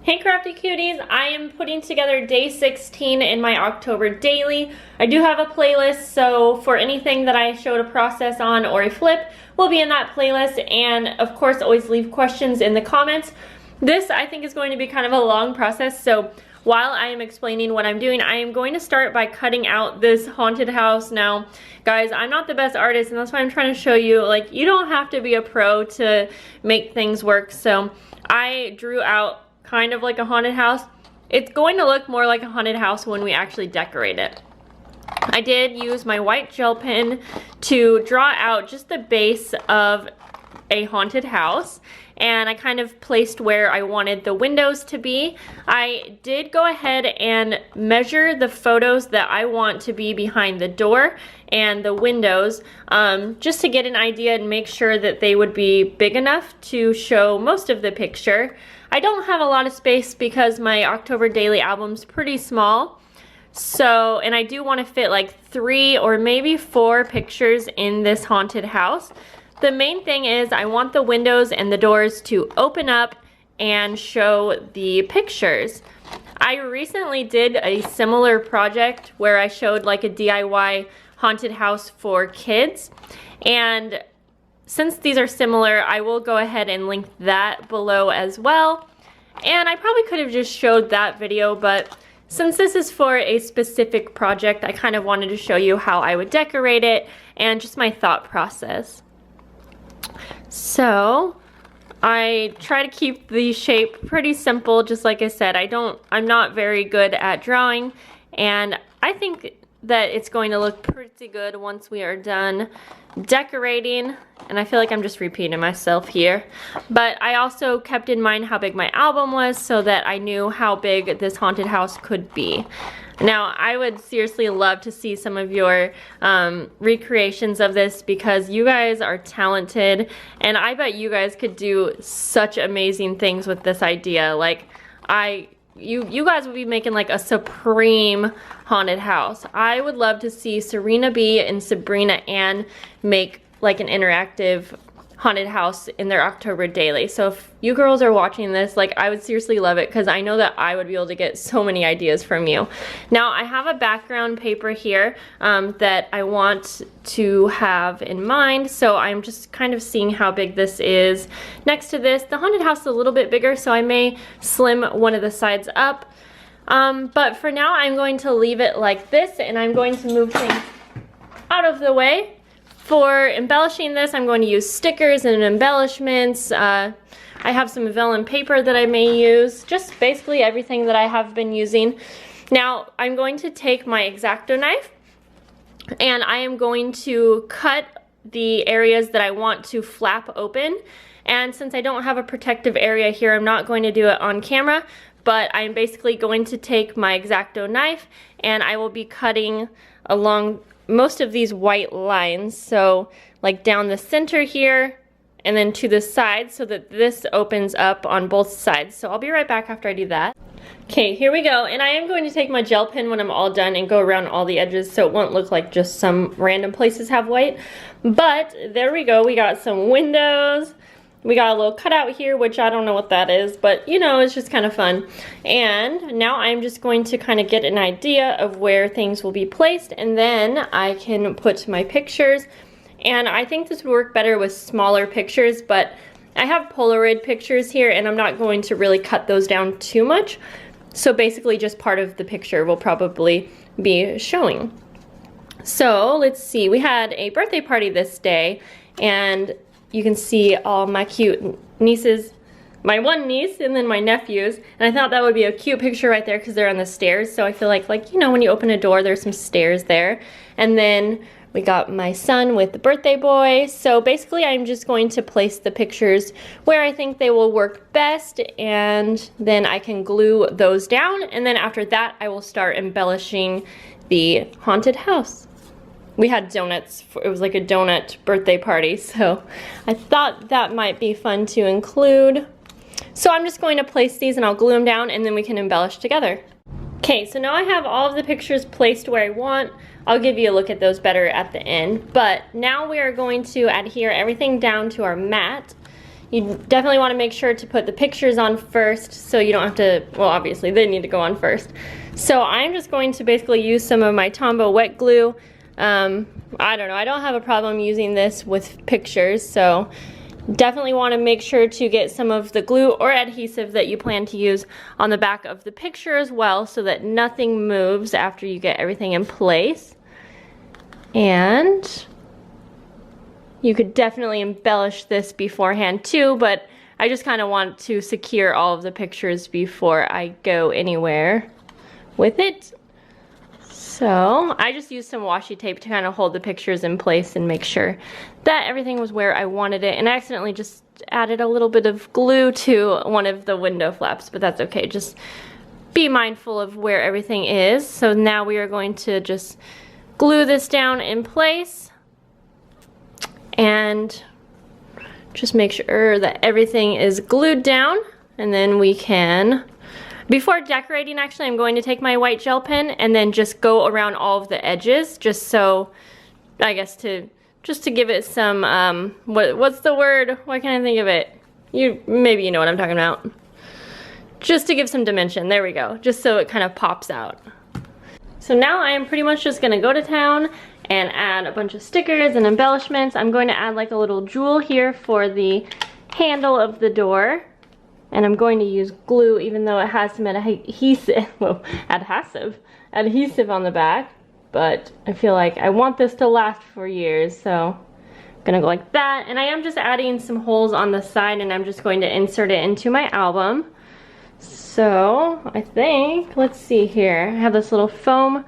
Hey crafty cuties, I am putting together day 16 in my October daily. I do have a playlist, so for anything that I showed a process on or a flip will be in that playlist, and of course always leave questions in the comments. This I think is going to be kind of a long process, so while I am explaining what I'm doing, I am going to start by cutting out this haunted house. Now guys, I'm not the best artist, and that's why I'm trying to show you, like, you don't have to be a pro to make things work. So I drew out kind of like a haunted house. It's going to look more like a haunted house when we actually decorate it. I did use my white gel pen to draw out just the base of a haunted house, and I kind of placed where I wanted the windows to be. I did go ahead and measure the photos that I want to be behind the door and the windows, just to get an idea and make sure that they would be big enough to show most of the picture. I don't have a lot of space because my October daily album's pretty small. So, and I do want to fit like 3 or maybe 4 pictures in this haunted house. The main thing is I want the windows and the doors to open up and show the pictures. I recently did a similar project where I showed like a DIY haunted house for kids, and since these are similar, I will go ahead and link that below as well. And I probably could have just showed that video, but since this is for a specific project, I kind of wanted to show you how I would decorate it and just my thought process. So I try to keep the shape pretty simple, just like I said. I'm not very good at drawing, and I think that it's going to look pretty good once we are done decorating, and I feel like I'm just repeating myself here, but I also kept in mind how big my album was so that I knew how big this haunted house could be. Now I would seriously love to see some of your recreations of this, because you guys are talented and I bet you guys could do such amazing things with this idea. Like you guys would be making like a supreme haunted house. I would love to see Serena B and Sabrina Ann make like an interactive haunted house in their October daily. So if you girls are watching this, like, I would seriously love it, because I know that I would be able to get so many ideas from you. Now I have a background paper here that I want to have in mind, so I'm just kind of seeing how big this is next to this. The haunted house is a little bit bigger, so I may slim one of the sides up, but for now I'm going to leave it like this, and I'm going to move things out of the way. For embellishing this, I'm going to use stickers and embellishments. I have some vellum paper that I may use, just basically everything that I have been using. Now I'm going to take my X-Acto knife, and I am going to cut the areas that I want to flap open. And since I don't have a protective area here, I'm not going to do it on camera, but I'm basically going to take my X-Acto knife and I will be cutting along most of these white lines, so like down the center here and then to the side, so that this opens up on both sides. So I'll be right back after I do that. Okay, here we go, and I am going to take my gel pen when I'm all done and go around all the edges so it won't look like just some random places have white. But there we go, we got some windows. We got a little cutout here, which I don't know what that is, but you know, it's just kind of fun. And now I'm just going to kind of get an idea of where things will be placed, and then I can put my pictures. And I think this would work better with smaller pictures, but I have Polaroid pictures here, and I'm not going to really cut those down too much. So basically just part of the picture will probably be showing. So let's see, we had a birthday party this day, and you can see all my cute nieces, my one niece and then my nephews, and I thought that would be a cute picture right there because they're on the stairs. So I feel like, you know, when you open a door, there's some stairs there. And then we got my son with the birthday boy. So basically I'm just going to place the pictures where I think they will work best, and then I can glue those down, and then after that I will start embellishing the haunted house. We had donuts, it was like a donut birthday party, so I thought that might be fun to include. So I'm just going to place these and I'll glue them down, and then we can embellish together. Okay, so now I have all of the pictures placed where I want. I'll give you a look at those better at the end, but now we are going to adhere everything down to our mat. You definitely want to make sure to put the pictures on first so you don't have to, well, obviously they need to go on first. So I'm just going to basically use some of my Tombow wet glue. I don't know, I don't have a problem using this with pictures, so definitely want to make sure to get some of the glue or adhesive that you plan to use on the back of the picture as well, so that nothing moves after you get everything in place. And you could definitely embellish this beforehand too, but I just kind of want to secure all of the pictures before I go anywhere with it. So I just used some washi tape to kind of hold the pictures in place and make sure that everything was where I wanted it. And I accidentally just added a little bit of glue to one of the window flaps, but that's okay. Just be mindful of where everything is. So now we are going to just glue this down in place and just make sure that everything is glued down, and then we can, before decorating, actually, I'm going to take my white gel pen and then just go around all of the edges, just so, I guess just to give it some, what's the word? Why can't I think of it? Maybe you know what I'm talking about. Just to give some dimension, there we go, just so it kind of pops out. So now I am pretty much just gonna go to town and add a bunch of stickers and embellishments. I'm going to add like a little jewel here for the handle of the door. And I'm going to use glue, even though it has some adhesive, well, adhesive on the back. But I feel like I want this to last for years, so I'm gonna go like that. And I am just adding some holes on the side, and I'm just going to insert it into my album. So I think, let's see here. I have this little foam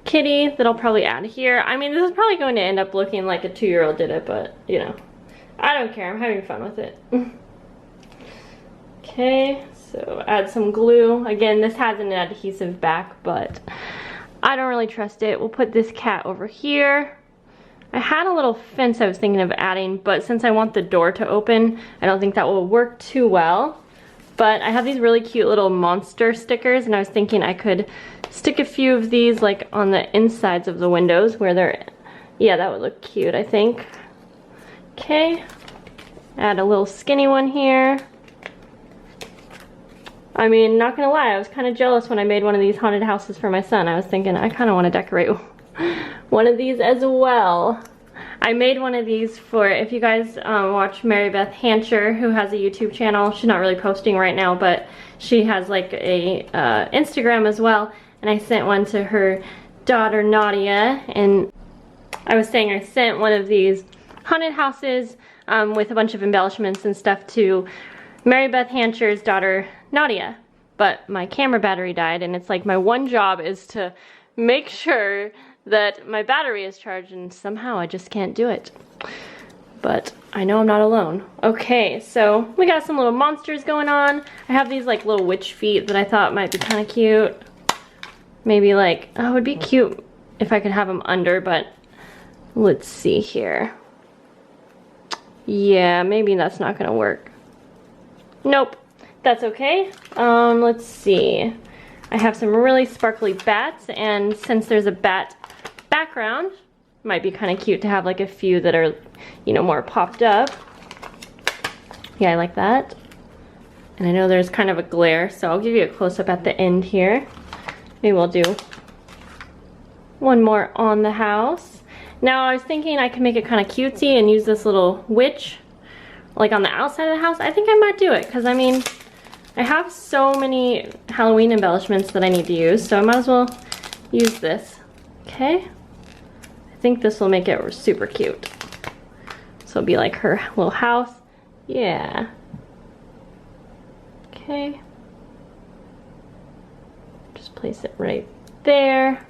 kitty that I'll probably add here. I mean, this is probably going to end up looking like a 2-year-old did it, but you know, I don't care. I'm having fun with it. Okay, so add some glue. Again, this has an adhesive back, but I don't really trust it. We'll put this cat over here. I had a little fence I was thinking of adding, but since I want the door to open, I don't think that will work too well. But I have these really cute little monster stickers, and I was thinking I could stick a few of these like on the insides of the windows where they're, yeah, that would look cute, I think. Okay, add a little skinny one here. I mean, not gonna lie, I was kind of jealous when I made one of these haunted houses for my son. I was thinking I kind of want to decorate one of these as well. I made one of these for, if you guys watch Mary Beth Hancher, who has a YouTube channel. She's not really posting right now, but she has like a Instagram as well. And I sent one to her daughter Nadia, and I was saying I sent one of these haunted houses with a bunch of embellishments and stuff to Mary Beth Hancher's daughter Nadia, but my camera battery died, and it's like my one job is to make sure that my battery is charged, and somehow I just can't do it. But I know I'm not alone. Okay, so we got some little monsters going on. I have these like little witch feet that I thought might be kind of cute. Maybe like, oh, it would be cute if I could have them under, but let's see here. Yeah, maybe that's not gonna work. Nope, that's okay. Let's see. I have some really sparkly bats, and since there's a bat background, it might be kind of cute to have like a few that are, you know, more popped up. Yeah, I like that. And I know there's kind of a glare, so I'll give you a close-up at the end here. Maybe we'll do one more on the house. Now I was thinking I could make it kind of cutesy and use this little witch like on the outside of the house. I think I might do it, because I mean, I have so many Halloween embellishments that I need to use, so I might as well use this. Okay, I think this will make it super cute. So it'll be like her little house. Yeah. Okay. Just place it right there.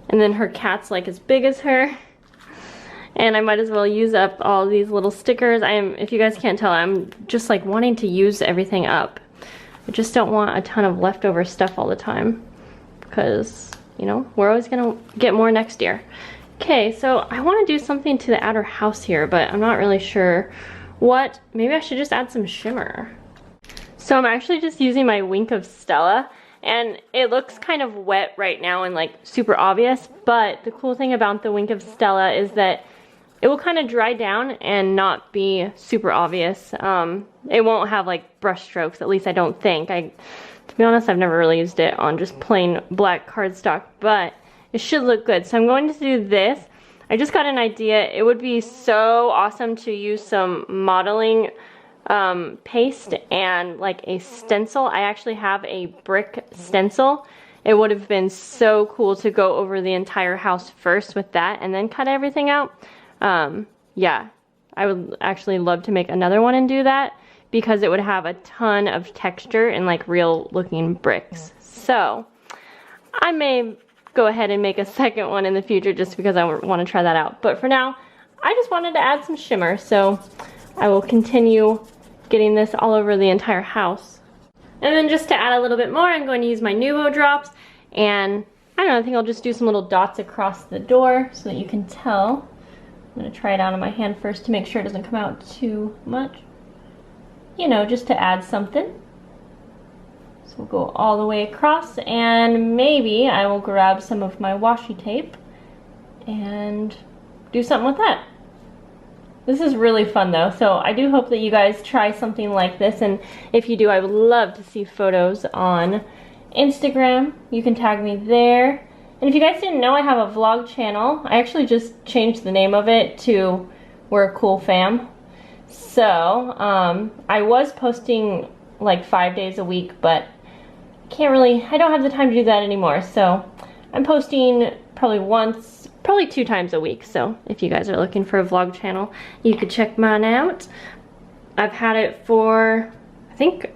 And then her cat's like as big as her. And I might as well use up all these little stickers. If you guys can't tell, I'm just like wanting to use everything up. I just don't want a ton of leftover stuff all the time, because, you know, we're always gonna get more next year. Okay, so I want to do something to the outer house here, but I'm not really sure what. Maybe I should just add some shimmer. So I'm actually just using my Wink of Stella, and it looks kind of wet right now and like super obvious, but the cool thing about the Wink of Stella is that it will kind of dry down and not be super obvious. It won't have like brush strokes, at least I don't think. To be honest, I've never really used it on just plain black cardstock, but it should look good. So I'm going to do this. I just got an idea. It would be so awesome to use some modeling paste and like a stencil. I actually have a brick stencil. It would have been so cool to go over the entire house first with that and then cut everything out. Yeah, I would actually love to make another one and do that because it would have a ton of texture and like real looking bricks. So I may go ahead and make a second one in the future just because I want to try that out. But for now, I just wanted to add some shimmer, so I will continue getting this all over the entire house. And then just to add a little bit more, I'm going to use my Nuvo drops, and I don't know, I think I'll just do some little dots across the door so that you can tell. I'm going to try it out on my hand first to make sure it doesn't come out too much. You know, just to add something. So we'll go all the way across, and maybe I will grab some of my washi tape and do something with that. This is really fun though, so I do hope that you guys try something like this, and if you do, I would love to see photos on Instagram. You can tag me there. And if you guys didn't know, I have a vlog channel. I actually just changed the name of it to We're a Cool Fam. So, I was posting like 5 days a week, but I don't have the time to do that anymore. So, I'm posting probably 2 times a week. So, if you guys are looking for a vlog channel, you could check mine out. I've had it for, I think,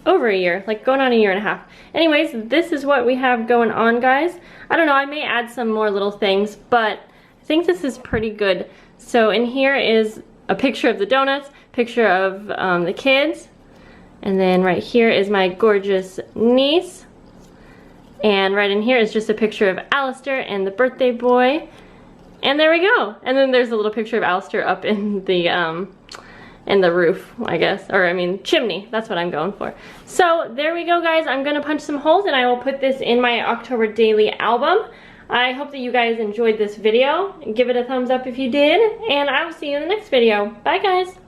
over a year, like going on a year and a half. Anyways, this is what we have going on, guys. I don't know, I may add some more little things, but I think this is pretty good. So in here is a picture of the donuts, picture of the kids, and then right here is my gorgeous niece. And right in here is just a picture of Alistair and the birthday boy. And there we go. And then there's a little picture of Alistair up in the roof, I guess. Or I mean, chimney. That's what I'm going for. So there we go, guys. I'm gonna punch some holes and I will put this in my October daily album. I hope that you guys enjoyed this video. Give it a thumbs up if you did. And I will see you in the next video. Bye, guys.